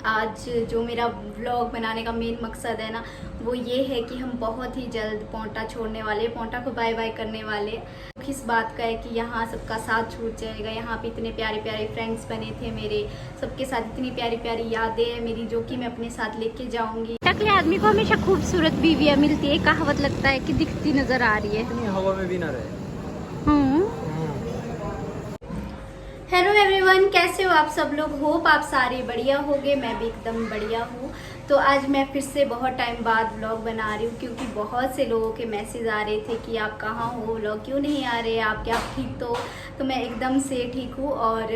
आज जो मेरा व्लॉग बनाने का मेन मकसद है ना, वो ये है कि हम बहुत ही जल्द पोंटा छोड़ने वाले, पोंटा को बाय बाय करने वाले। किस बात का है कि यहाँ सबका साथ छूट जाएगा। यहाँ पे इतने प्यारे प्यारे फ्रेंड्स बने थे मेरे, सबके साथ इतनी प्यारी प्यारी यादें हैं मेरी, जो कि मैं अपने साथ लेके जाऊंगी। टकले आदमी को हमेशा खूबसूरत बीवियाँ मिलती है, कहावत लगता है कि दिखती नजर आ रही है, इतनी हवा में भी ना रहे। हेलो एवरीवन, कैसे हो आप सब लोग? होप आप सारे बढ़िया होगे, मैं भी एकदम बढ़िया हूँ। तो आज मैं फिर से बहुत टाइम बाद व्लॉग बना रही हूँ, क्योंकि बहुत से लोगों के मैसेज आ रहे थे कि आप कहाँ हो, व्लॉग क्यों नहीं आ रहे, आप क्या ठीक तो मैं एकदम से ठीक हूँ। और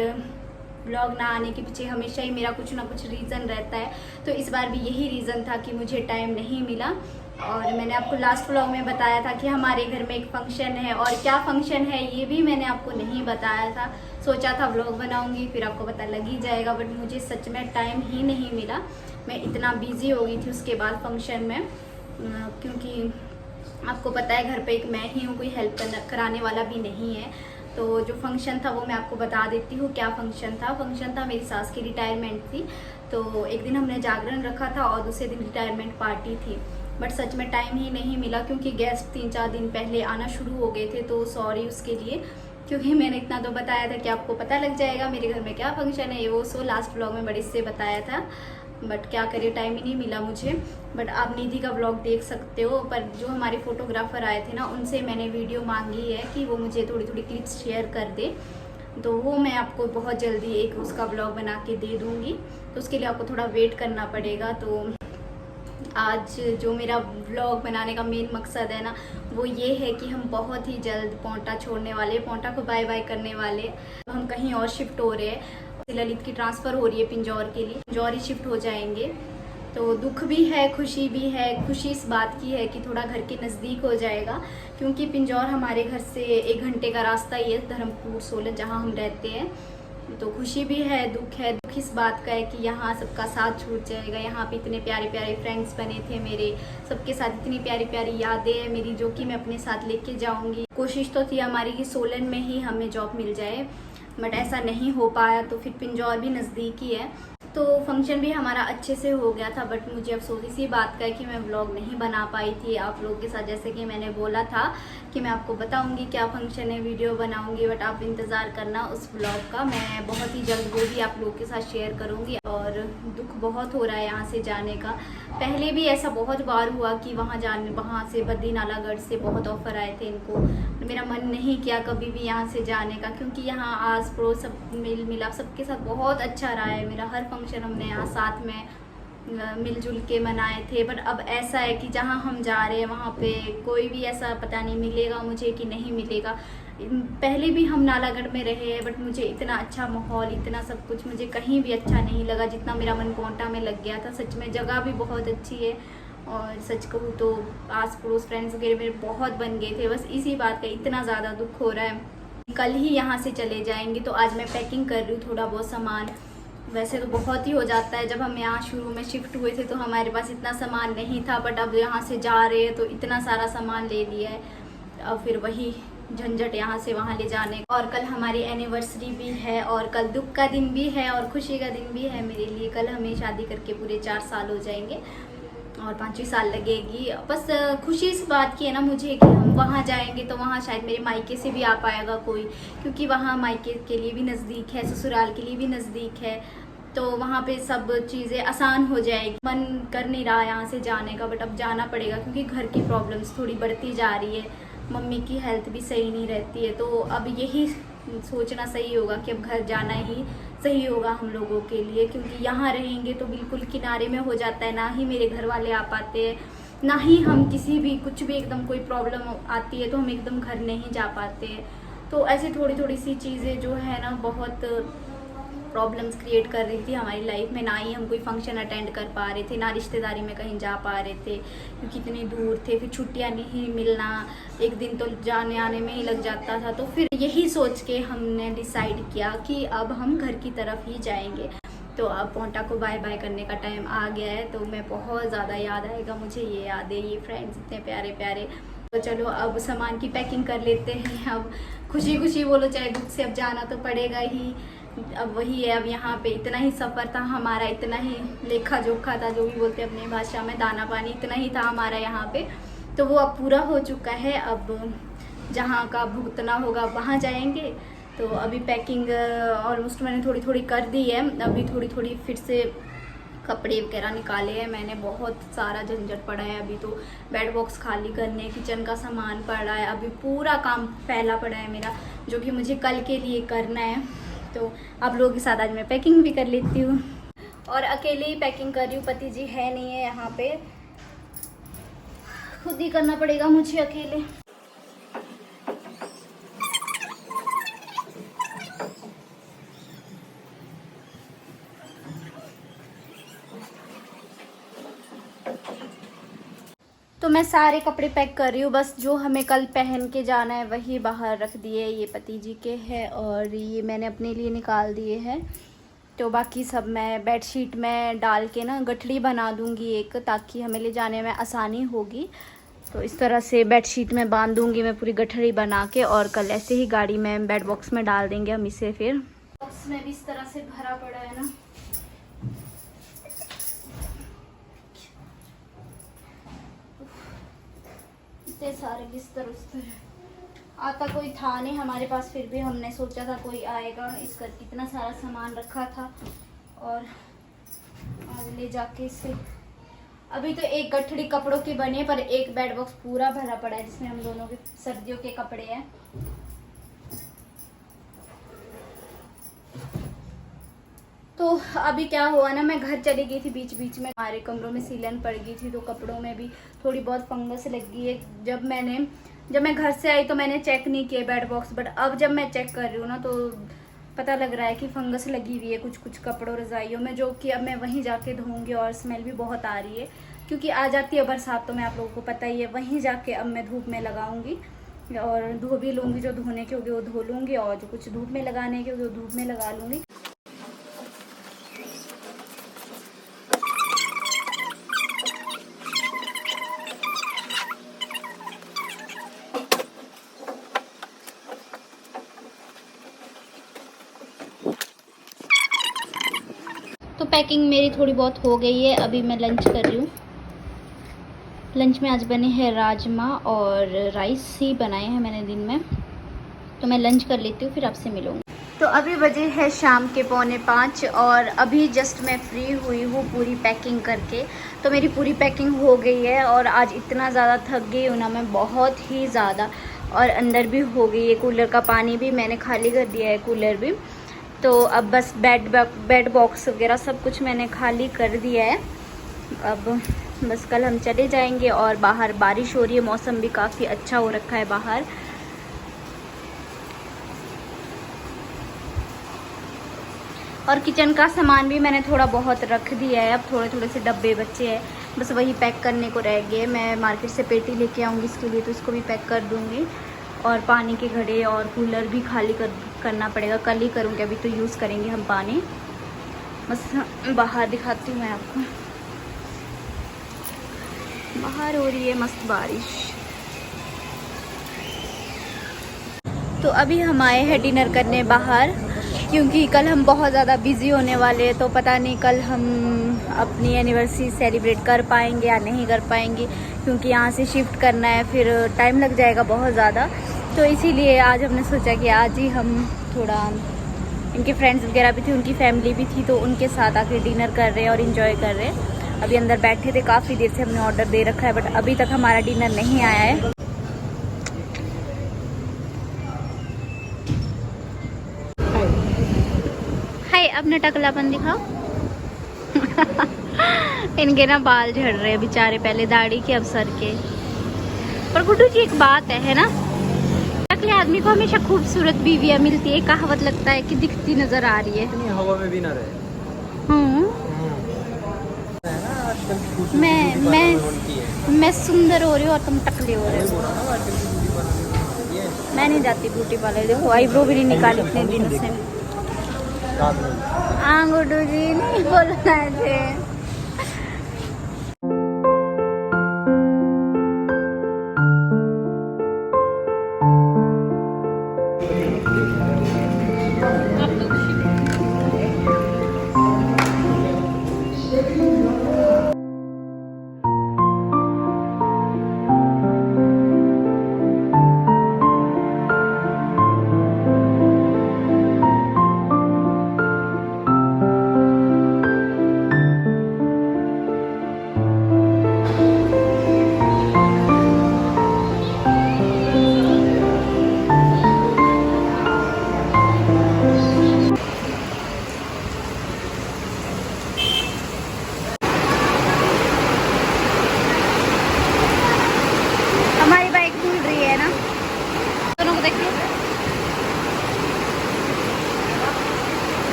व्लॉग ना आने के पीछे हमेशा ही मेरा कुछ ना कुछ रीज़न रहता है, तो इस बार भी यही रीज़न था कि मुझे टाइम नहीं मिला। और मैंने आपको लास्ट व्लॉग में बताया था कि हमारे घर में एक फंक्शन है, और क्या फंक्शन है ये भी मैंने आपको नहीं बताया था। सोचा था व्लॉग बनाऊंगी फिर आपको पता लग ही जाएगा, बट मुझे सच में टाइम ही नहीं मिला। मैं इतना बिजी हो गई थी उसके बाद फंक्शन में, क्योंकि आपको पता है घर पे एक मैं ही हूँ, कोई हेल्प कराने वाला भी नहीं है। तो जो फंक्शन था वो मैं आपको बता देती हूँ क्या फंक्शन था। फंक्शन था मेरी सास की रिटायरमेंट थी, तो एक दिन हमने जागरण रखा था और दूसरे दिन रिटायरमेंट पार्टी थी। बट सच में टाइम ही नहीं मिला, क्योंकि गेस्ट 3-4 दिन पहले आना शुरू हो गए थे, तो सॉरी उसके लिए। क्योंकि मैंने इतना तो बताया था कि आपको पता लग जाएगा मेरे घर में क्या फंक्शन है, वो सो लास्ट व्लॉग में बड़े से बताया था। बट क्या करिए, टाइम ही नहीं मिला मुझे। बट आप निधि का व्लॉग देख सकते हो, पर जो हमारे फोटोग्राफर आए थे ना, उनसे मैंने वीडियो मांगी है कि वो मुझे थोड़ी थोड़ी क्लिप्स शेयर कर दे, तो वो मैं आपको बहुत जल्दी एक उसका व्लॉग बना के दे दूँगी। तो उसके लिए आपको थोड़ा वेट करना पड़ेगा। तो आज जो मेरा व्लॉग बनाने का मेन मकसद है ना, वो ये है कि हम बहुत ही जल्द पोंटा छोड़ने वाले, पोंटा को बाय बाय करने वाले। हम कहीं और शिफ्ट हो रहे हैं, ललित की ट्रांसफ़र हो रही है पिंजौर के लिए, पिंजौर ही शिफ्ट हो जाएंगे। तो दुख भी है, खुशी भी है। खुशी इस बात की है कि थोड़ा घर के नज़दीक हो जाएगा, क्योंकि पिंजौर हमारे घर से 1 घंटे का रास्ता ही है, धर्मपुर सोलन जहाँ हम रहते हैं। तो खुशी भी है, दुख है। दुख इस बात का है कि यहाँ सबका साथ छूट जाएगा। यहाँ पे इतने प्यारे प्यारे फ्रेंड्स बने थे मेरे, सबके साथ इतनी प्यारी प्यारी यादें हैं मेरी, जो कि मैं अपने साथ लेके जाऊँगी। कोशिश तो थी हमारी कि सोलन में ही हमें जॉब मिल जाए, बट ऐसा नहीं हो पाया। तो फिर पिंजौर भी नज़दीक ही है, तो फंक्शन भी हमारा अच्छे से हो गया था। बट मुझे अफसोस इसी बात का है कि मैं व्लॉग नहीं बना पाई थी आप लोगों के साथ। जैसे कि मैंने बोला था कि मैं आपको बताऊंगी क्या फंक्शन है, वीडियो बनाऊंगी, बट आप इंतज़ार करना उस व्लॉग का। मैं बहुत ही जल्द वो भी आप लोगों के साथ शेयर करूंगी। और दुख बहुत हो रहा है यहाँ से जाने का। पहले भी ऐसा बहुत बार हुआ कि वहाँ से बद्री नालागढ़ से बहुत ऑफ़र आए थे इनको, मेरा मन नहीं किया कभी भी यहाँ से जाने का, क्योंकि यहाँ आस पड़ोस सब मिल मिलाप सबके साथ बहुत अच्छा रहा है मेरा। हर फंक्शन हमने यहाँ साथ में मिलजुल के मनाए थे। बट अब ऐसा है कि जहाँ हम जा रहे हैं वहाँ पे कोई भी ऐसा पता नहीं मिलेगा मुझे कि नहीं मिलेगा। पहले भी हम नालागढ़ में रहे हैं, बट मुझे इतना अच्छा माहौल, इतना सब कुछ मुझे कहीं भी अच्छा नहीं लगा जितना मेरा मन पोंटा में लग गया था। सच में जगह भी बहुत अच्छी है, और सच कहूँ तो आस पड़ोस फ्रेंड्स वगैरह मेरे बहुत बन गए थे। बस इसी बात का इतना ज़्यादा दुख हो रहा है। कल ही यहाँ से चले जाएंगे, तो आज मैं पैकिंग कर रही हूँ थोड़ा बहुत सामान। वैसे तो बहुत ही हो जाता है, जब हम यहाँ शुरू में शिफ्ट हुए थे तो हमारे पास इतना सामान नहीं था, बट अब यहाँ से जा रहे हैं तो इतना सारा सामान ले लिया है। अब फिर वही झंझट यहाँ से वहाँ ले जाने। और कल हमारी एनिवर्सरी भी है, और कल दुख का दिन भी है और खुशी का दिन भी है मेरे लिए। कल हमें शादी करके पूरे 4 साल हो जाएंगे, और 5वीं साल लगेगी। बस खुशी इस बात की है ना मुझे कि हम वहाँ जाएंगे तो वहाँ शायद मेरे मायके से भी आ पाएगा कोई, क्योंकि वहाँ मायके के लिए भी नज़दीक है, ससुराल के लिए भी नज़दीक है, तो वहाँ पे सब चीज़ें आसान हो जाएगी। मन कर नहीं रहा यहाँ से जाने का, बट अब जाना पड़ेगा, क्योंकि घर की प्रॉब्लम्स थोड़ी बढ़ती जा रही है, मम्मी की हेल्थ भी सही नहीं रहती है। तो अब यही सोचना सही होगा कि अब घर जाना ही सही होगा हम लोगों के लिए, क्योंकि यहाँ रहेंगे तो बिल्कुल किनारे में हो जाता है, ना ही मेरे घर वाले आ पाते हैं, ना ही हम किसी भी कुछ भी एकदम कोई प्रॉब्लम आती है तो हम एकदम घर नहीं जा पाते हैं। तो ऐसी थोड़ी थोड़ी सी चीज़ें जो है ना, बहुत प्रॉब्लम्स क्रिएट कर रही थी हमारी लाइफ में। ना ही हम कोई फंक्शन अटेंड कर पा रहे थे, ना रिश्तेदारी में कहीं जा पा रहे थे, क्योंकि इतनी दूर थे। फिर छुट्टियां नहीं मिलना, एक दिन तो जाने आने में ही लग जाता था। तो फिर यही सोच के हमने डिसाइड किया कि अब हम घर की तरफ ही जाएंगे। तो अब पोंटा को बाय बाय करने का टाइम आ गया है, तो मैं बहुत ज़्यादा याद आएगा मुझे ये यादें, ये फ्रेंड्स इतने प्यारे प्यारे। तो चलो अब सामान की पैकिंग कर लेते हैं। अब खुशी खुशी बोलो चाहे दुख से, अब जाना तो पड़ेगा ही, अब वही है, अब यहाँ पे इतना ही सफ़र था हमारा, इतना ही लेखा जोखा था, जो भी बोलते हैं अपनी भाषा में, दाना पानी इतना ही था हमारा यहाँ पे। तो वो अब पूरा हो चुका है। अब जहाँ का भुगतना होगा वहाँ जाएंगे। तो अभी पैकिंग ऑलमोस्ट मैंने थोड़ी थोड़ी कर दी है। अभी थोड़ी थोड़ी फिर से कपड़े वगैरह निकाले हैं मैंने। बहुत सारा झंझट पड़ा है अभी तो, बेड बॉक्स खाली करने, किचन का सामान पड़ा है, अभी पूरा काम फैला पड़ा है मेरा, जो कि मुझे कल के लिए करना है। तो आप लोगों के साथ आज मैं पैकिंग भी कर लेती हूँ, और अकेले ही पैकिंग कर रही हूँ, पति जी है नहीं है यहाँ पे, खुद ही करना पड़ेगा मुझे अकेले। तो मैं सारे कपड़े पैक कर रही हूँ, बस जो हमें कल पहन के जाना है वही बाहर रख दिए। ये पति जी के हैं और ये मैंने अपने लिए निकाल दिए हैं। तो बाकी सब मैं बेडशीट में डाल के ना गठड़ी बना दूँगी एक, ताकि हमें ले जाने में आसानी होगी। तो इस तरह से बेडशीट में बांध दूँगी मैं पूरी गठड़ी बना के, और कल ऐसे ही गाड़ी में बेड बॉक्स में डाल देंगे हम इसे। फिर बॉक्स में भी इस तरह से भरा पड़ा है ना, इतने सारे बिस्तर उस्तर, आता कोई था नहीं हमारे पास, फिर भी हमने सोचा था कोई आएगा, इस कर कितना सारा सामान रखा था, और आज ले जाके इसे। अभी तो एक गठड़ी कपड़ों की बनी है, पर एक बेड बॉक्स पूरा भरा पड़ा है जिसमें हम दोनों के सर्दियों के कपड़े हैं। तो अभी क्या हुआ ना, मैं घर चली गई थी बीच बीच में, हमारे कमरों में सीलन पड़ गई थी, तो कपड़ों में भी थोड़ी बहुत फंगस लग गई है। जब मैं घर से आई तो मैंने चेक नहीं किया बेड बॉक्स, बट अब जब मैं चेक कर रही हूँ ना तो पता लग रहा है कि फंगस लगी हुई है कुछ कुछ कपड़ों रजाइयों में, जो कि अब मैं वहीं जाके धोऊंगी। और स्मेल भी बहुत आ रही है क्योंकि आ जाती है बरसात, तो मैं आप लोगों को पता ही है, वहीं जाके अब मैं धूप में लगाऊंगी और धो भी लूँगी। जो धोने के होंगे वो धो लूँगी, और जो कुछ धूप में लगाने के होंगे वो धूप में लगा लूँगी। तो पैकिंग मेरी थोड़ी बहुत हो गई है, अभी मैं लंच कर रही हूँ। लंच में आज बने हैं राजमा और राइस ही बनाए हैं मैंने दिन में। तो मैं लंच कर लेती हूँ, फिर आपसे मिलूँगी। तो अभी बजे है शाम के 4:45 और अभी जस्ट मैं फ्री हुई हूँ पूरी पैकिंग करके। तो मेरी पूरी पैकिंग हो गई है, और आज इतना ज़्यादा थक गई हूँ ना मैं, बहुत ही ज़्यादा, और अंदर भी हो गई है। कूलर का पानी भी मैंने खाली कर दिया है, कूलर भी। तो अब बस बेड बॉक्स वगैरह सब कुछ मैंने खाली कर दिया है। अब बस कल हम चले जाएंगे, और बाहर बारिश हो रही है, मौसम भी काफ़ी अच्छा हो रखा है बाहर। और किचन का सामान भी मैंने थोड़ा बहुत रख दिया है, अब थोड़े थोड़े से डब्बे बचे हैं, बस वही पैक करने को रह गए। मैं मार्केट से पेटी लेके आऊँगी इसके लिए, तो इसको भी पैक कर दूँगी। और पानी के घड़े और कूलर भी खाली करना पड़ेगा, कल ही करूँगी, अभी तो यूज़ करेंगे हम पानी। बस बाहर दिखाती हूँ मैं आपको, बाहर हो रही है मस्त बारिश। तो अभी हम आए हैं डिनर करने बाहर, क्योंकि कल हम बहुत ज़्यादा बिज़ी होने वाले हैं। तो पता नहीं कल हम अपनी एनिवर्सरी सेलिब्रेट कर पाएंगे या नहीं कर पाएंगे, क्योंकि यहाँ से शिफ्ट करना है, फिर टाइम लग जाएगा बहुत ज़्यादा। तो इसीलिए आज हमने सोचा कि आज ही हम थोड़ा, इनके फ्रेंड्स वगैरह भी थे, उनकी फैमिली भी थी, तो उनके साथ आके डिनर कर रहे हैं और इन्जॉय कर रहे हैं। अभी अंदर बैठे थे, काफ़ी देर से हमने ऑर्डर दे रखा है, बट अभी तक हमारा डिनर नहीं आया है। हाय, अपना टकलापन दिखाओ। इनके ना बाल झड़ रहे हैं बेचारे, पहले दाढ़ी के अब सर के। पर गुड्डू जी एक बात है ना, टकले आदमी को हमेशा खूबसूरत बीवियां मिलती है, कहावत लगता है कि दिखती नजर आ रही है। इतनी हवा में भी ना रहे। मैं सुंदर हो रही हूँ और तुम टकले हो रहे हो। मैं नहीं जाती ब्यूटी पार्लर, देखो आईब्रो भी नहीं निकाली इतने दिन से। हाँ गुड्डू जी नहीं बोलना है।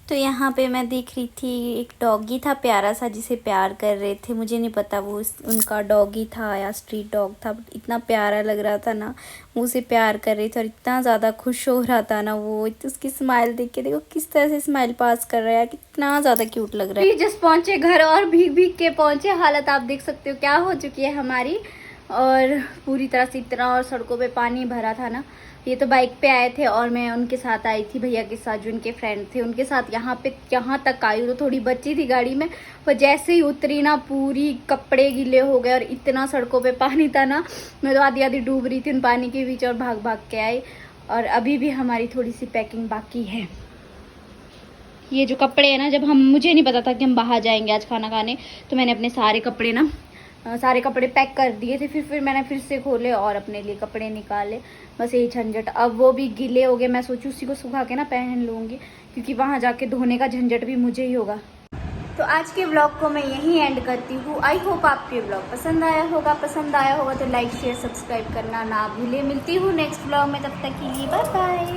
तो यहाँ पे मैं देख रही थी एक डॉगी था प्यारा सा जिसे प्यार कर रहे थे। मुझे नहीं पता वो उनका डॉगी था या स्ट्रीट डॉग था, बट इतना प्यारा लग रहा था ना, वो उसे प्यार कर रहे थे और इतना ज़्यादा खुश हो रहा था ना वो। उसकी स्माइल देख के देखो किस तरह से स्माइल पास कर रहा है, कितना ज़्यादा क्यूट लग रहा है। जस्ट पहुँचे घर और भीग भीग के पहुँचे, हालत आप देख सकते हो क्या हो चुकी है हमारी। और पूरी तरह से इतना, और सड़कों पे पानी भरा था ना। ये तो बाइक पे आए थे और मैं उनके साथ आई थी, भैया के साथ जो उनके फ्रेंड थे उनके साथ। यहाँ तक आई तो थोड़ी बच्ची थी गाड़ी में, पर जैसे ही उतरी ना पूरी कपड़े गीले हो गए और इतना सड़कों पे पानी था ना, मैं तो आधी आधी डूब रही थी उन पानी के बीच और भाग भाग के आई। और अभी भी हमारी थोड़ी सी पैकिंग बाकी है। ये जो कपड़े हैं ना, जब मुझे नहीं पता था कि हम बाहर जाएंगे आज खाना खाने, तो मैंने अपने सारे कपड़े पैक कर दिए थे। फिर मैंने फिर से खोले और अपने लिए कपड़े निकाले। बस यही झंझट, अब वो भी गीले हो गए। मैं सोचूं उसी को सुखा के ना पहन लूँगी, क्योंकि वहाँ जाके धोने का झंझट भी मुझे ही होगा। तो आज के ब्लॉग को मैं यहीं एंड करती हूँ। आई होप आपको ये ब्लॉग पसंद आया होगा तो लाइक शेयर सब्सक्राइब करना ना भूले। मिलती हूँ नेक्स्ट ब्लॉग में, तब तक के लिए बाय बाय।